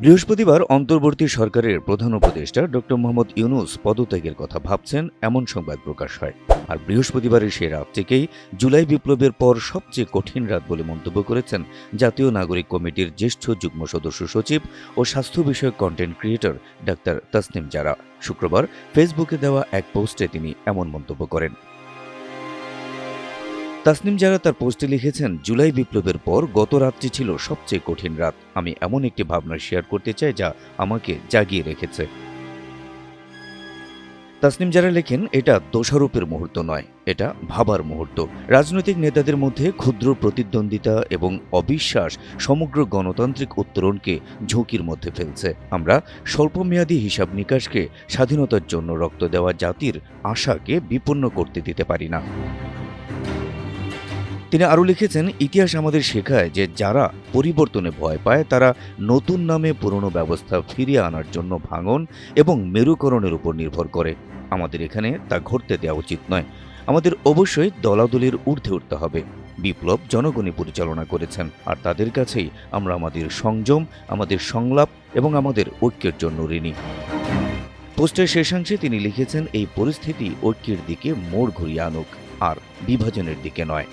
বৃহস্পতিবার অন্তর্বর্তী সরকারের প্রধান উপদেষ্টা ডক্টর মোহাম্মদ ইউনূস পদত্যাগের কথা ভাবছেন এমন সংবাদ প্রকাশ হয়। আর বৃহস্পতিবারের সেই রাতটিকেই জুলাই বিপ্লবের পর সবচেয়ে কঠিন রাত বলে মন্তব্য করেছেন জাতীয় নাগরিক কমিটির জ্যেষ্ঠ যুগ্ম সদস্য সচিব ও স্বাস্থ্য বিষয়ক কন্টেন্ট ক্রিয়েটর ডাক্তার তাসনিম জারা। শুক্রবার ফেসবুকে দেওয়া এক পোস্টে তিনি এমন মন্তব্য করেন। তাসনিম জারা তার পোস্টে লিখেছেন, জুলাই বিপ্লবের পর গত রাতটি ছিল সবচেয়ে কঠিন রাত। আমি এমন একটি ভাবনা শেয়ার করতে চাই যা আমাকে জাগিয়ে রেখেছে। তাসনিম জারা লেখেন, এটা দোষারোপের মুহূর্ত নয়, এটা ভাবার মুহূর্ত। রাজনৈতিক নেতাদের মধ্যে ক্ষুদ্র প্রতিদ্বন্দ্বিতা এবং অবিশ্বাস সমগ্র গণতান্ত্রিক উত্তরণকে ঝুঁকির মধ্যে ফেলছে। আমরা স্বল্পমেয়াদী হিসাব নিকাশকে স্বাধীনতার জন্য রক্ত দেওয়া জাতির আশাকে বিপন্ন করতে দিতে পারি না। তিনি আরও লিখেছেন, ইতিহাস আমাদের শেখায় যে যারা পরিবর্তনে ভয় পায় তারা নতুন নামে পুরনো ব্যবস্থা ফিরিয়ে আনার জন্য ভাঙন এবং মেরুকরণের উপর নির্ভর করে। আমাদের এখানে তা ঘটতে দেওয়া উচিত নয়। আমাদের অবশ্যই দলাদলির ঊর্ধ্বে উঠতে হবে। বিপ্লব জনগণই পরিচালনা করেছেন, আর তাদের কাছেই আমরা আমাদের সংযম, আমাদের সংলাপ এবং আমাদের ঐক্যের জন্য ঋণী। পোস্টের শেষাংশে তিনি লিখেছেন, এই পরিস্থিতি ঐক্যের দিকে মোড় ঘুরিয়ে আনুক, আর বিভাজনের দিকে নয়।